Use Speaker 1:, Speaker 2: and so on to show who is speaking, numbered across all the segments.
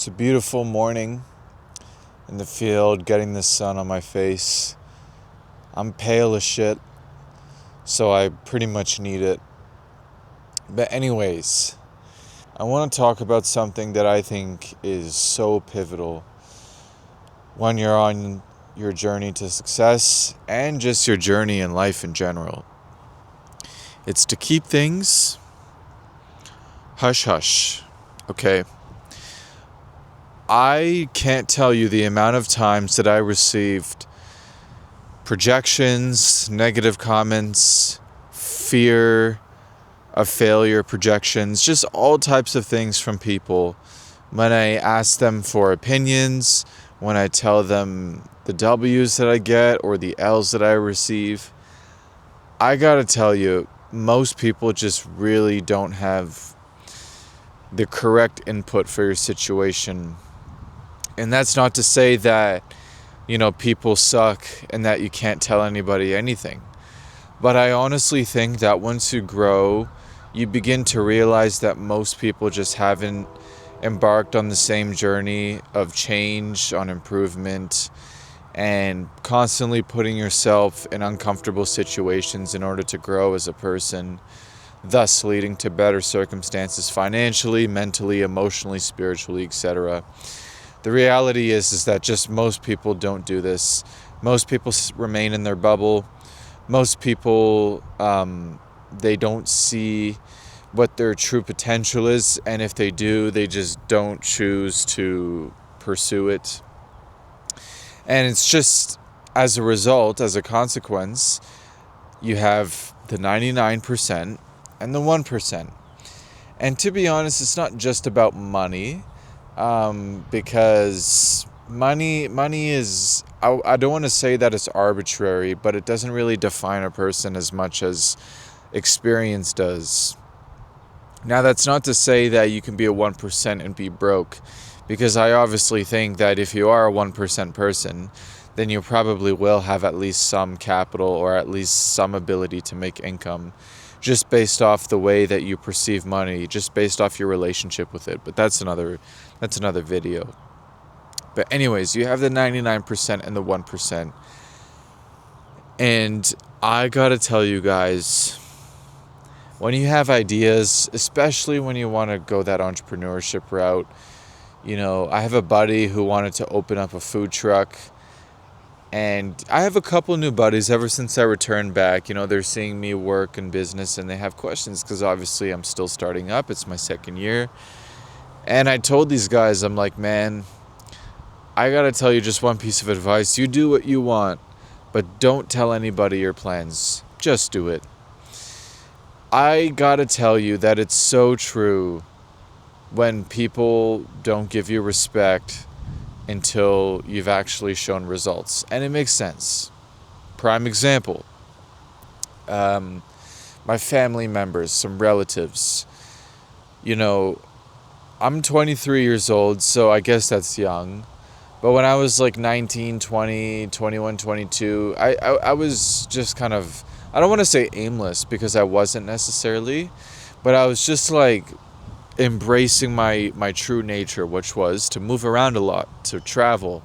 Speaker 1: It's a beautiful morning in the field, getting the sun on my face. I'm pale as shit, so I pretty much need it. But anyways, I want to talk about something that I think is so pivotal when you're on your journey to success and just your journey in life in general. It's to keep things hush-hush, okay? I can't tell you the amount of times that I received projections, negative comments, fear of failure projections, just all types of things from people when I ask them for opinions, when I tell them the W's that I get or the L's that I receive. I gotta tell you, most people just really don't have the correct input for your situation. And that's not to say that, people suck and that you can't tell anybody anything. But I honestly think that once you grow, you begin to realize that most people just haven't embarked on the same journey of change, on improvement, and constantly putting yourself in uncomfortable situations in order to grow as a person, thus leading to better circumstances financially, mentally, emotionally, spiritually, etc. The reality is that just most people don't do this. Most people remain in their bubble. Most people, they don't see what their true potential is. And if they do, they just don't choose to pursue it. And it's just as a result, as a consequence, you have the 99% and the 1%. And to be honest, it's not just about money. Because money is, I don't want to say that it's arbitrary, but it doesn't really define a person as much as experience does. Now, that's not to say that you can be a 1% and be broke, because I obviously think that if you are a 1% person, then you probably will have at least some capital or at least some ability to make income, just based off the way that you perceive money, just based off your relationship with it. But that's another video. But anyways, you have the 99% and the 1%. And I gotta tell you guys, when you have ideas, especially when you want to go that entrepreneurship route, I have a buddy who wanted to open up a food truck. And I have a couple new buddies ever since I returned back. They're seeing me work in business and they have questions because obviously I'm still starting up. It's my second year. And I told these guys, I'm like, man, I got to tell you just one piece of advice. You do what you want, but don't tell anybody your plans. Just do it. I got to tell you that it's so true when people don't give you respect until you've actually shown results. And it makes sense. Prime example. My family members, some relatives. I'm 23 years old, so I guess that's young. But when I was like 19, 20, 21, 22, I was just kind of, I don't want to say aimless because I wasn't necessarily, but I was just like embracing my true nature, which was to move around a lot, to travel,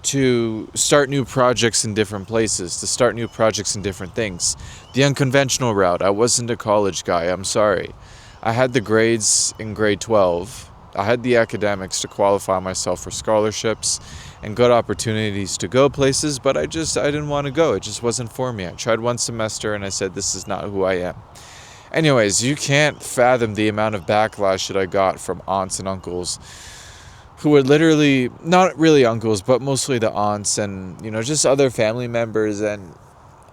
Speaker 1: to start new projects in different places, to start new projects in different things. The unconventional route. I wasn't a college guy, I'm sorry. I had the grades in grade 12. I had the academics to qualify myself for scholarships and good opportunities to go places, but I didn't want to go. It just wasn't for me. I tried one semester and I said, this is not who I am. Anyways, you can't fathom the amount of backlash that I got from aunts and uncles who were literally, not really uncles, but mostly the aunts and, just other family members. And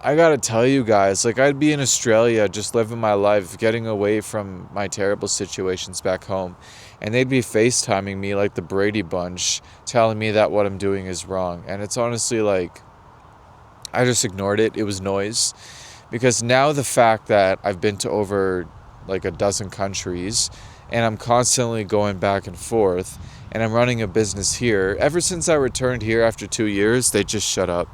Speaker 1: I gotta tell you guys, I'd be in Australia just living my life, getting away from my terrible situations back home. And they'd be FaceTiming me like the Brady Bunch, telling me that what I'm doing is wrong. And it's honestly I just ignored it. It was noise. Because now the fact that I've been to over a dozen countries and I'm constantly going back and forth and I'm running a business here, ever since I returned here after 2 years, they just shut up.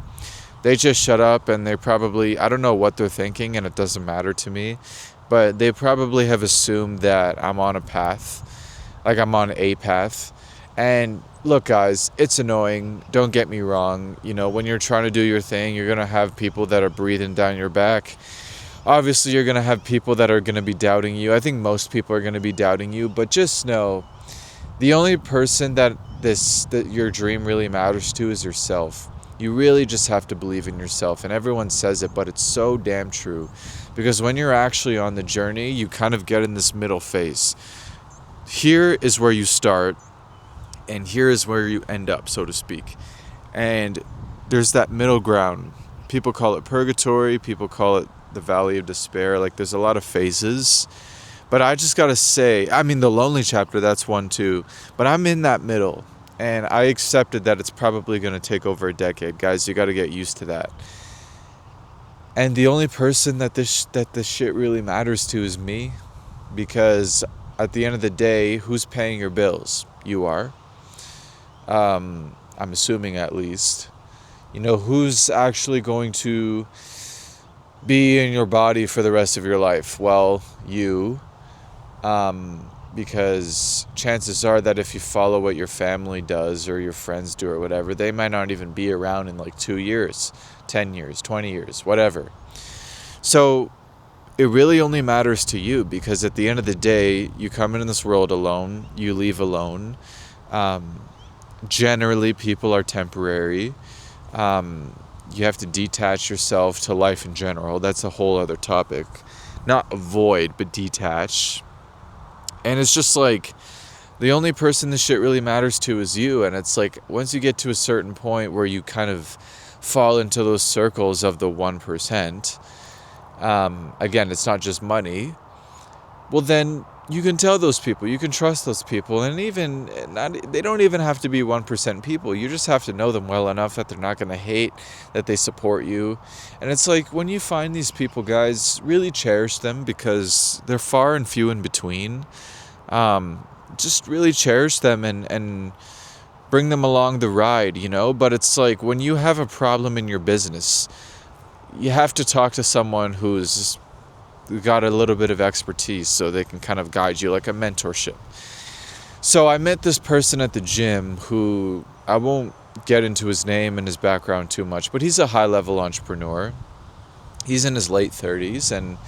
Speaker 1: They just shut up and they probably, I don't know what they're thinking and it doesn't matter to me, but they probably have assumed that I'm on a path, I'm on a path. And look, guys, it's annoying. Don't get me wrong. You know, when you're trying to do your thing, you're going to have people that are breathing down your back. Obviously, you're going to have people that are going to be doubting you. I think most people are going to be doubting you, but just know the only person that your dream really matters to is yourself. You really just have to believe in yourself, and everyone says it, but it's so damn true. Because when you're actually on the journey, you kind of get in this middle phase. Here is where you start, and here is where you end up, so to speak. And there's that middle ground. People call it purgatory, people call it the valley of despair. Like, there's a lot of phases. But I just gotta say, I mean, the lonely chapter, that's one too. But I'm in that middle. And I accepted that it's probably gonna take over a decade. Guys, you gotta get used to that. And the only person that this shit really matters to is me. Because at the end of the day, who's paying your bills? You are. I'm assuming, at least. You know, who's actually going to be in your body for the rest of your life? Well, you. Because chances are that if you follow what your family does or your friends do or whatever, they might not even be around in like 2 years, 10 years, 20 years, whatever. So it really only matters to you, because at the end of the day, you come into this world alone, you leave alone. Generally, people are temporary. You have to detach yourself to life in general. That's a whole other topic. Not avoid, but detach. And it's just like, the only person this shit really matters to is you. And it's like, once you get to a certain point where you kind of fall into those circles of the 1%, again, it's not just money, well, then you can tell those people, you can trust those people, and they don't even have to be 1% people. You just have to know them well enough that they're not going to hate, that they support you. And it's like, when you find these people, guys, really cherish them, because they're far and few in between. Just really cherish them and bring them along the ride, you know. But it's like, when you have a problem in your business, you have to talk to someone who's got a little bit of expertise, so they can kind of guide you, like a mentorship. So I met this person at the gym who, I won't get into his name and his background too much, but he's a high-level entrepreneur. He's in his late 30s, and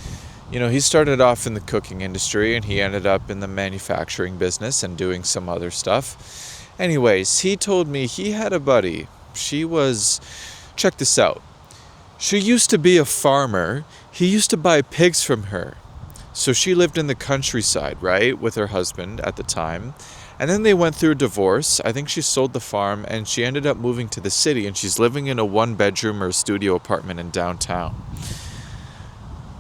Speaker 1: you know, he started off in the cooking industry, and he ended up in the manufacturing business and doing some other stuff. Anyways, he told me he had a buddy. Check this out. She used to be a farmer. He used to buy pigs from her. So she lived in the countryside, right, with her husband at the time. And then they went through a divorce. I think she sold the farm, and she ended up moving to the city, and she's living in a 1-bedroom or studio apartment in downtown.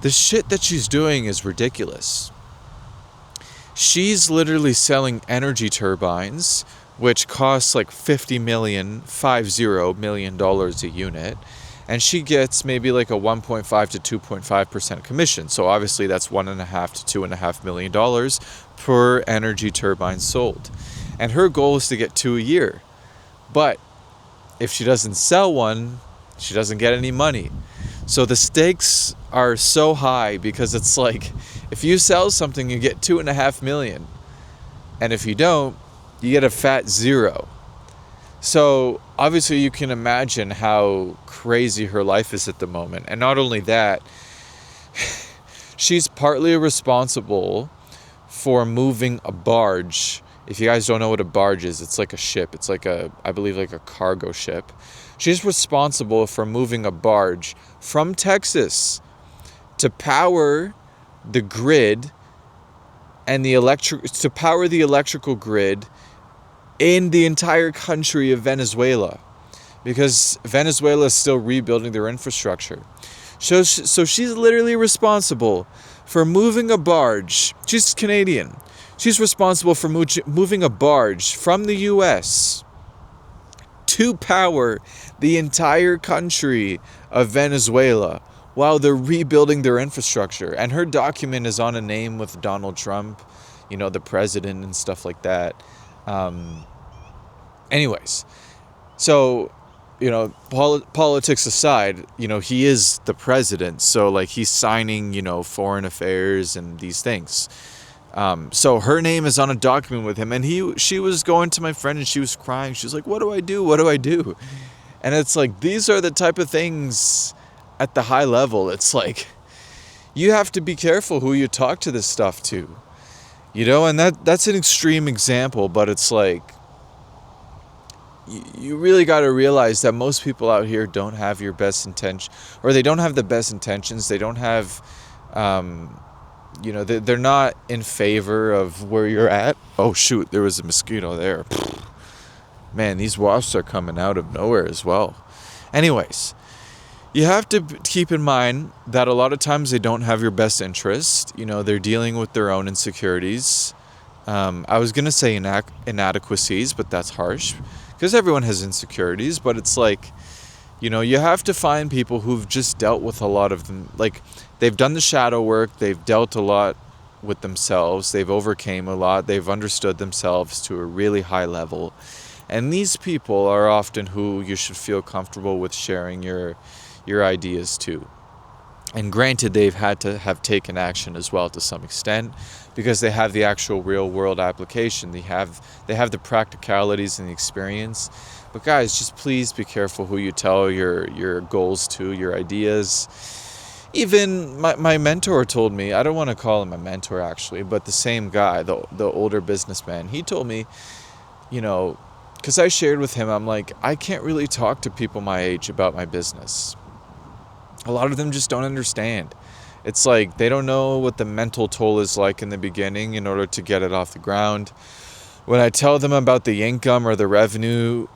Speaker 1: The shit that she's doing is ridiculous. She's literally selling energy turbines, which costs like $50 million a unit. And she gets maybe like a 1.5 to 2.5% commission. So obviously that's $1.5 to $2.5 million per energy turbine sold. And her goal is to get 2 a year. But if she doesn't sell one, she doesn't get any money. So the stakes are so high, because it's like, if you sell something, you get $2.5 million. And if you don't, you get a fat zero. So obviously you can imagine how crazy her life is at the moment. And not only that, she's partly responsible for moving a barge. If you guys don't know what a barge is, it's like a ship. It's like I believe like a cargo ship. She's responsible for moving a barge from Texas to power the grid and to power the electrical grid in the entire country of Venezuela, because Venezuela is still rebuilding their infrastructure. So she's literally responsible for moving a barge. She's Canadian. She's responsible for moving a barge from the US to power the entire country of Venezuela while they're rebuilding their infrastructure. And her document is on a name with Donald Trump, you know, the president and stuff like that. Anyways, so, you know, politics aside, you know, he is the president. So, like, he's signing, you know, foreign affairs and these things. So her name is on a document with him, and she was going to my friend and she was crying. She was like, "What do I do? What do I do?" And it's like, these are the type of things at the high level. It's like, you have to be careful who you talk to this stuff to, and that's an extreme example, but it's like, you really got to realize that most people out here don't have your best intention, or they don't have the best intentions. They don't have, they're not in favor of where you're at. Oh shoot, there was a mosquito there. Man, these wasps are coming out of nowhere as well. Anyways, you have to keep in mind that a lot of times they don't have your best interest. They're dealing with their own insecurities. I was going to say inadequacies, but that's harsh, because everyone has insecurities. But it's like, you have to find people who've just dealt with a lot of them. Like, they've done the shadow work. They've dealt a lot with themselves. They've overcame a lot. They've understood themselves to a really high level. And these people are often who you should feel comfortable with sharing your ideas to. And granted, they've had to have taken action as well to some extent, because they have the actual real world application. They have the practicalities and the experience. But guys, just please be careful who you tell your goals to, your ideas. Even my mentor told me, I don't want to call him a mentor actually, but the same guy, the older businessman, he told me, because I shared with him, I'm like, I can't really talk to people my age about my business. A lot of them just don't understand. It's like, they don't know what the mental toll is like in the beginning in order to get it off the ground. When I tell them about the income or the revenue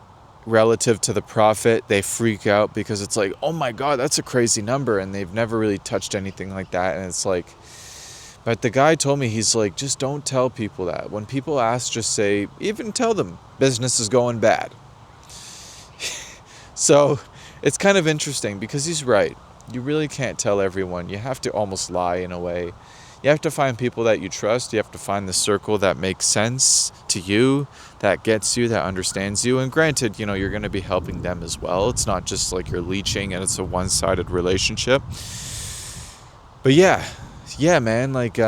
Speaker 1: relative to the profit, they freak out, because it's like, oh my God, that's a crazy number. And they've never really touched anything like that. And it's like, but the guy told me, he's like, just don't tell people that. When people ask, just say, even tell them business is going bad. So it's kind of interesting, because he's right. You really can't tell everyone. You have to almost lie in a way. You have to find people that you trust. You have to find the circle that makes sense to you, that gets you, that understands you. And granted, you're going to be helping them as well. It's not just like you're leeching and it's a one-sided relationship. But yeah, man, like,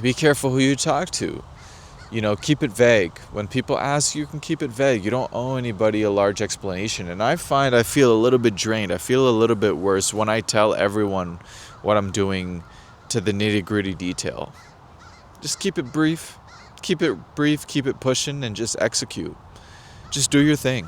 Speaker 1: be careful who you talk to. Keep it vague. When people ask, you can keep it vague. You don't owe anybody a large explanation. And I find I feel a little bit drained. I feel a little bit worse when I tell everyone what I'm doing to the nitty-gritty detail. Just keep it brief. Keep it pushing, and just execute. Just do your thing.